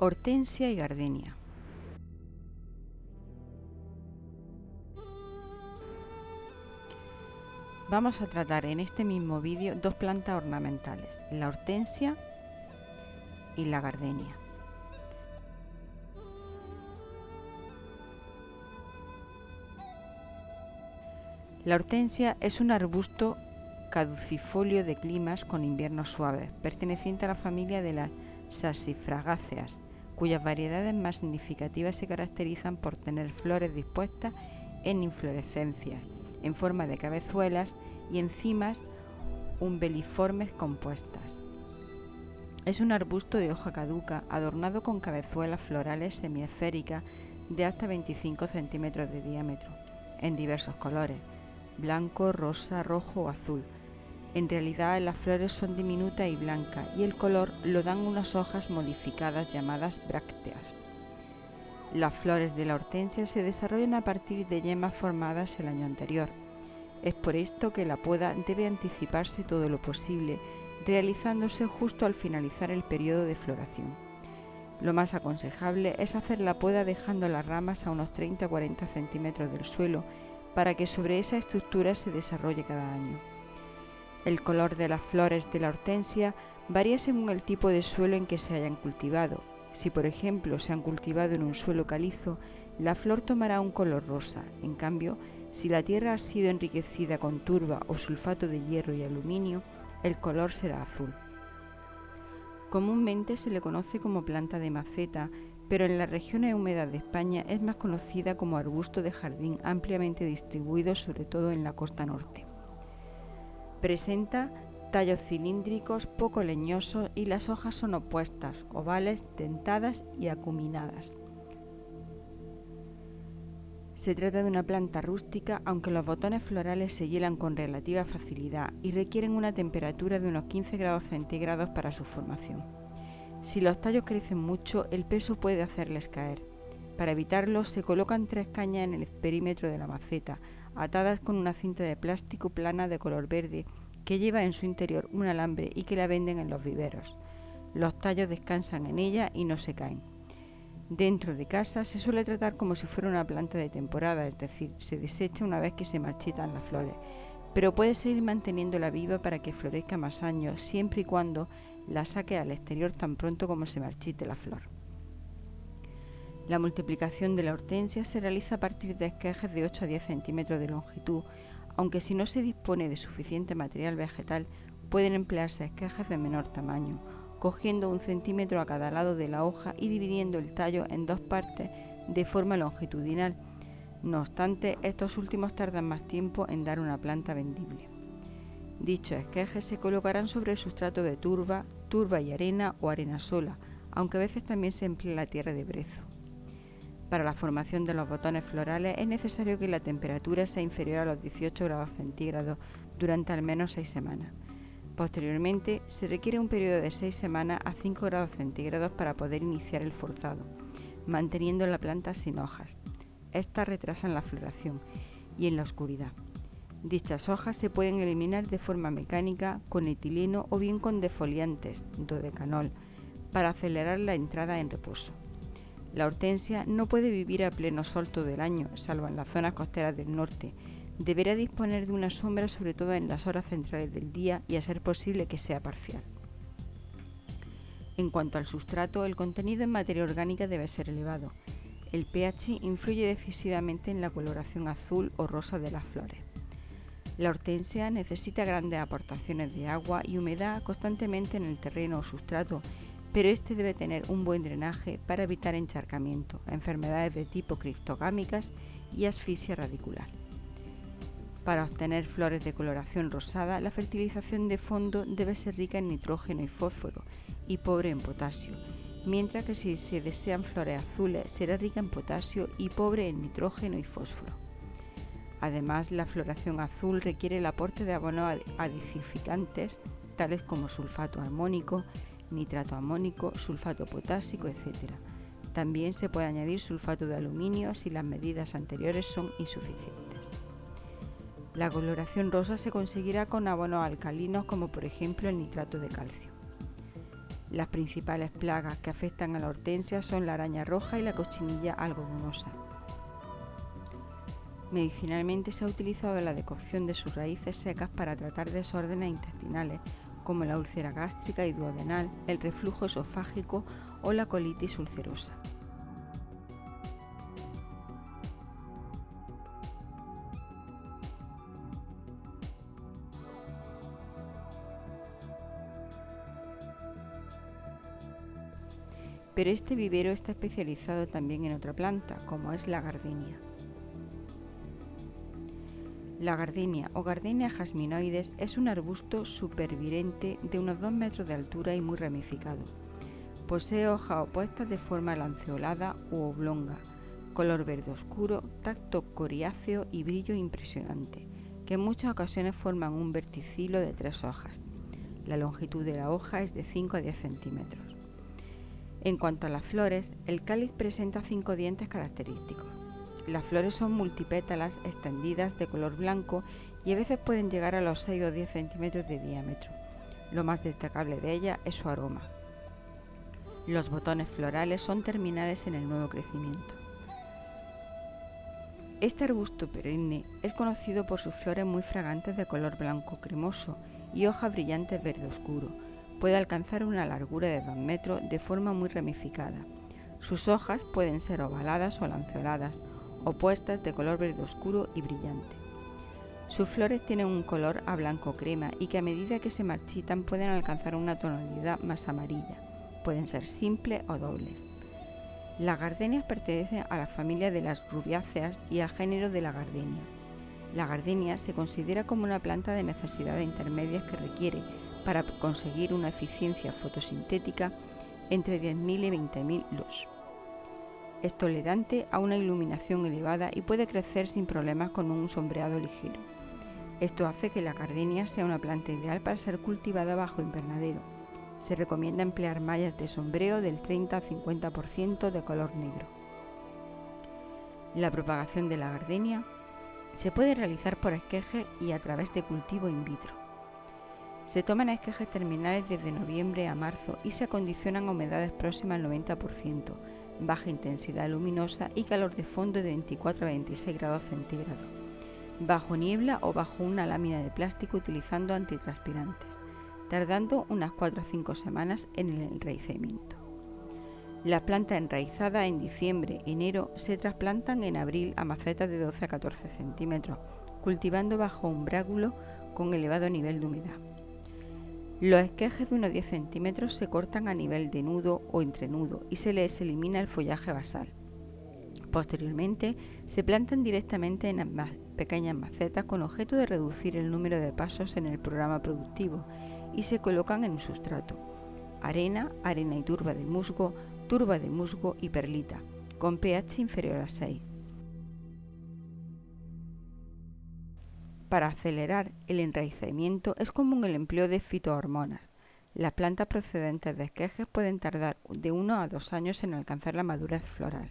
Hortensia y gardenia. Vamos a tratar en este mismo vídeo dos plantas ornamentales, la hortensia y la gardenia. La hortensia es un arbusto caducifolio de climas con inviernos suaves, perteneciente a la familia de las saxifragáceas, cuyas variedades más significativas se caracterizan por tener flores dispuestas en inflorescencias, en forma de cabezuelas y en cimas umbeliformes compuestas. Es un arbusto de hoja caduca adornado con cabezuelas florales semiesféricas de hasta 25 centímetros de diámetro, en diversos colores, blanco, rosa, rojo o azul. En realidad las flores son diminutas y blancas y el color lo dan unas hojas modificadas llamadas brácteas. Las flores de la hortensia se desarrollan a partir de yemas formadas el año anterior. Es por esto que la poda debe anticiparse todo lo posible, realizándose justo al finalizar el periodo de floración. Lo más aconsejable es hacer la poda dejando las ramas a unos 30-40 centímetros del suelo para que sobre esa estructura se desarrolle cada año. El color de las flores de la hortensia varía según el tipo de suelo en que se hayan cultivado. Si por ejemplo se han cultivado en un suelo calizo, la flor tomará un color rosa. En cambio, si la tierra ha sido enriquecida con turba o sulfato de hierro y aluminio, el color será azul. Comúnmente se le conoce como planta de maceta, pero en las regiones húmedas de España es más conocida como arbusto de jardín ampliamente distribuido sobre todo en la costa norte. Presenta tallos cilíndricos poco leñosos y las hojas son opuestas, ovales, dentadas y acuminadas. Se trata de una planta rústica, aunque los botones florales se hielan con relativa facilidad y requieren una temperatura de unos 15 grados centígrados para su formación. Si los tallos crecen mucho, el peso puede hacerles caer. Para evitarlo, se colocan 3 cañas en el perímetro de la maceta, atadas con una cinta de plástico plana de color verde que lleva en su interior un alambre y que la venden en los viveros. Los tallos descansan en ella y no se caen. Dentro de casa se suele tratar como si fuera una planta de temporada, es decir, se desecha una vez que se marchitan las flores, pero puede seguir manteniéndola viva para que florezca más años, siempre y cuando la saque al exterior tan pronto como se marchite la flor. La multiplicación de la hortensia se realiza a partir de esquejes de 8 a 10 centímetros de longitud, aunque si no se dispone de suficiente material vegetal, pueden emplearse esquejes de menor tamaño, cogiendo 1 centímetro a cada lado de la hoja y dividiendo el tallo en 2 partes de forma longitudinal. No obstante, estos últimos tardan más tiempo en dar una planta vendible. Dichos esquejes se colocarán sobre el sustrato de turba y arena o arena sola, aunque a veces también se emplea la tierra de brezo. Para la formación de los botones florales es necesario que la temperatura sea inferior a los 18 grados centígrados durante al menos 6 semanas. Posteriormente, se requiere un periodo de 6 semanas a 5 grados centígrados para poder iniciar el forzado, manteniendo la planta sin hojas. Estas retrasan la floración y en la oscuridad. Dichas hojas se pueden eliminar de forma mecánica con etileno o bien con defoliantes, dodecanol, para acelerar la entrada en reposo. La hortensia no puede vivir a pleno sol todo el año, salvo en las zonas costeras del norte. Deberá disponer de una sombra sobre todo en las horas centrales del día y a ser posible que sea parcial. En cuanto al sustrato, el contenido en materia orgánica debe ser elevado. El pH influye decisivamente en la coloración azul o rosa de las flores. La hortensia necesita grandes aportaciones de agua y humedad constantemente en el terreno o sustrato, pero este debe tener un buen drenaje para evitar encharcamiento, enfermedades de tipo criptogámicas y asfixia radicular. Para obtener flores de coloración rosada, la fertilización de fondo debe ser rica en nitrógeno y fósforo y pobre en potasio, mientras que si se desean flores azules será rica en potasio y pobre en nitrógeno y fósforo. Además, la floración azul requiere el aporte de abonos acidificantes tales como sulfato armónico, nitrato amónico, sulfato potásico, etc. También se puede añadir sulfato de aluminio si las medidas anteriores son insuficientes. La coloración rosa se conseguirá con abonos alcalinos como por ejemplo el nitrato de calcio. Las principales plagas que afectan a la hortensia son la araña roja y la cochinilla algodonosa. Medicinalmente se ha utilizado la decocción de sus raíces secas para tratar desórdenes intestinales como la úlcera gástrica y duodenal, el reflujo esofágico o la colitis ulcerosa. Pero este vivero está especializado también en otra planta, como es la gardenia. La gardenia o Gardenia jasminoides es un arbusto supervirente de unos 2 metros de altura y muy ramificado. Posee hojas opuestas de forma lanceolada u oblonga, color verde oscuro, tacto coriáceo y brillo impresionante, que en muchas ocasiones forman un verticilo de 3 hojas. La longitud de la hoja es de 5 a 10 centímetros. En cuanto a las flores, el cáliz presenta 5 dientes característicos. Las flores son multipétalas extendidas de color blanco y a veces pueden llegar a los 6 o 10 centímetros de diámetro. Lo más destacable de ellas es su aroma. Los botones florales son terminales en el nuevo crecimiento. Este arbusto perenne es conocido por sus flores muy fragantes de color blanco cremoso y hojas brillantes verde oscuro. Puede alcanzar una largura de 2 metros de forma muy ramificada. Sus hojas pueden ser ovaladas o lanceoladas, opuestas de color verde oscuro y brillante. Sus flores tienen un color a blanco crema y que a medida que se marchitan pueden alcanzar una tonalidad más amarilla. Pueden ser simples o dobles. Las gardenias pertenecen a la familia de las rubiáceas y al género de la gardenia. La gardenia se considera como una planta de necesidades intermedias que requiere, para conseguir una eficiencia fotosintética, entre 10.000 y 20.000 lux. Es tolerante a una iluminación elevada y puede crecer sin problemas con un sombreado ligero. Esto hace que la gardenia sea una planta ideal para ser cultivada bajo invernadero. Se recomienda emplear mallas de sombreo del 30 a 50% de color negro. La propagación de la gardenia se puede realizar por esquejes y a través de cultivo in vitro. Se toman esquejes terminales desde noviembre a marzo y se acondicionan a humedades próximas al 90%, baja intensidad luminosa y calor de fondo de 24 a 26 grados centígrados, bajo niebla o bajo una lámina de plástico utilizando antitranspirantes, tardando unas 4 a 5 semanas en el enraizamiento. Las plantas enraizadas en diciembre-enero se trasplantan en abril a macetas de 12 a 14 centímetros, cultivando bajo umbráculo con elevado nivel de humedad. Los esquejes de unos 10 centímetros se cortan a nivel de nudo o entrenudo y se les elimina el follaje basal. Posteriormente, se plantan directamente en pequeñas macetas con objeto de reducir el número de pasos en el programa productivo y se colocan en un sustrato: arena y turba de musgo y perlita, con pH inferior a 6. Para acelerar el enraizamiento es común el empleo de fitohormonas. Las plantas procedentes de esquejes pueden tardar de 1 a 2 años en alcanzar la madurez floral.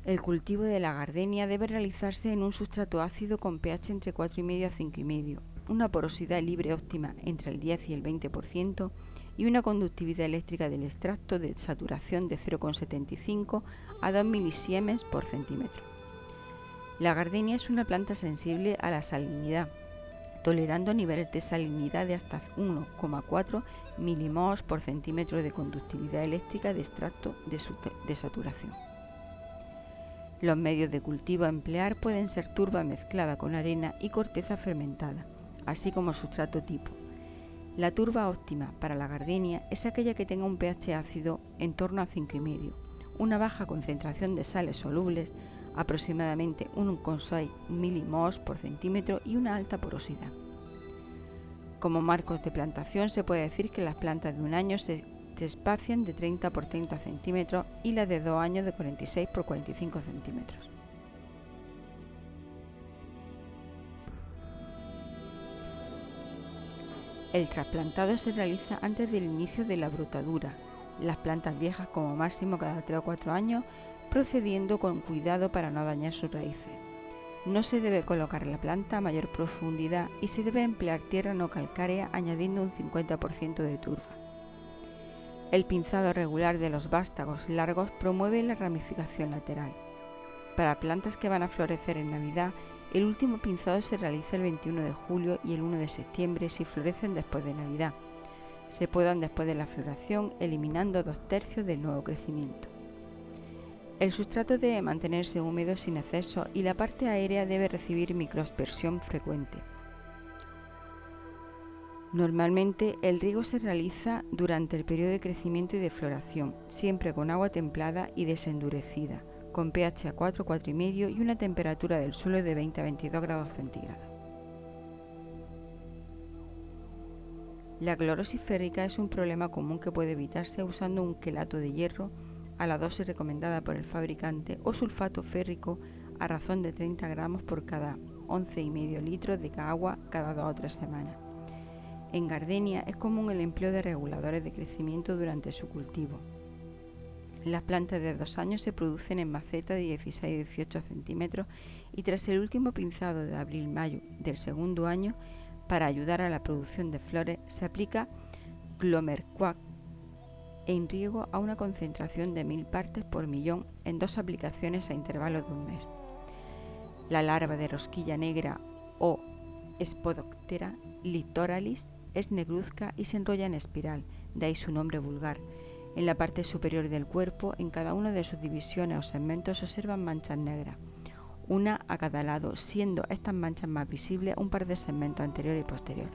El cultivo de la gardenia debe realizarse en un sustrato ácido con pH entre 4,5 a 5,5, una porosidad libre óptima entre el 10 y el 20% y una conductividad eléctrica del extracto de saturación de 0,75 a 2 milisiemens por centímetro. La gardenia es una planta sensible a la salinidad, tolerando niveles de salinidad de hasta 1,4 milimols por centímetro de conductividad eléctrica de extracto de saturación. Los medios de cultivo a emplear pueden ser turba mezclada con arena y corteza fermentada, así como sustrato tipo. La turba óptima para la gardenia es aquella que tenga un pH ácido en torno a 5,5, una baja concentración de sales solubles, aproximadamente 1,6 milimols por centímetro y una alta porosidad. Como marcos de plantación se puede decir que las plantas de 1 año se espacian de 30 por 30 centímetros y las de 2 años de 46 por 45 centímetros. El trasplantado se realiza antes del inicio de la brotadura, las plantas viejas como máximo cada 3 o 4 años, procediendo con cuidado para no dañar sus raíces. No se debe colocar la planta a mayor profundidad y se debe emplear tierra no calcárea añadiendo un 50% de turba. El pinzado regular de los vástagos largos promueve la ramificación lateral. Para plantas que van a florecer en Navidad, el último pinzado se realiza el 21 de julio y el 1 de septiembre si florecen después de Navidad. Se podan después de la floración, eliminando 2/3 del nuevo crecimiento. El sustrato debe mantenerse húmedo sin exceso y la parte aérea debe recibir microaspersión frecuente. Normalmente el riego se realiza durante el periodo de crecimiento y de floración, siempre con agua templada y desendurecida, con pH a 4, 4,5 y una temperatura del suelo de 20 a 22 grados centígrados. La clorosis férrica es un problema común que puede evitarse usando un quelato de hierro a la dosis recomendada por el fabricante o sulfato férrico a razón de 30 gramos por cada 11,5 litros de agua cada 2 o 3 semanas. En gardenia es común el empleo de reguladores de crecimiento durante su cultivo. Las plantas de 2 años se producen en macetas de 16 y 18 centímetros y tras el último pinzado de abril-mayo del segundo año, para ayudar a la producción de flores, se aplica Glomerquac en riego a una concentración de 1000 partes por millón en 2 aplicaciones a intervalos de un mes. La larva de rosquilla negra o Spodoptera litoralis es negruzca y se enrolla en espiral, de ahí su nombre vulgar. En la parte superior del cuerpo, en cada una de sus divisiones o segmentos se observan manchas negras, una a cada lado, siendo estas manchas más visibles un par de segmentos anterior y posterior.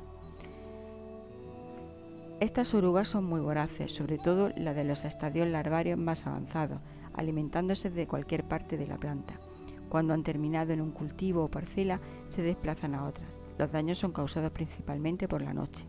Estas orugas son muy voraces, sobre todo la de los estadios larvarios más avanzados, alimentándose de cualquier parte de la planta. Cuando han terminado en un cultivo o parcela, se desplazan a otras. Los daños son causados principalmente por la noche.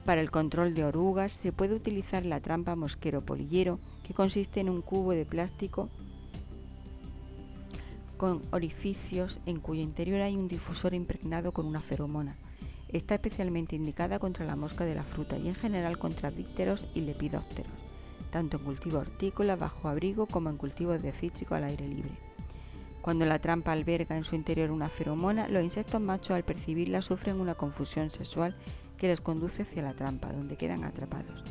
Para el control de orugas se puede utilizar la trampa mosquero-polillero, que consiste en un cubo de plástico con orificios en cuyo interior hay un difusor impregnado con una feromona. Está especialmente indicada contra la mosca de la fruta y en general contra dípteros y lepidópteros, tanto en cultivos hortícolas bajo abrigo como en cultivos de cítrico al aire libre. Cuando la trampa alberga en su interior una feromona, los insectos machos al percibirla sufren una confusión sexual que les conduce hacia la trampa, donde quedan atrapados.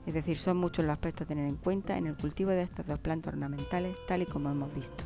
Es decir, son muchos los aspectos a tener en cuenta en el cultivo de estas 2 plantas ornamentales, tal y como hemos visto.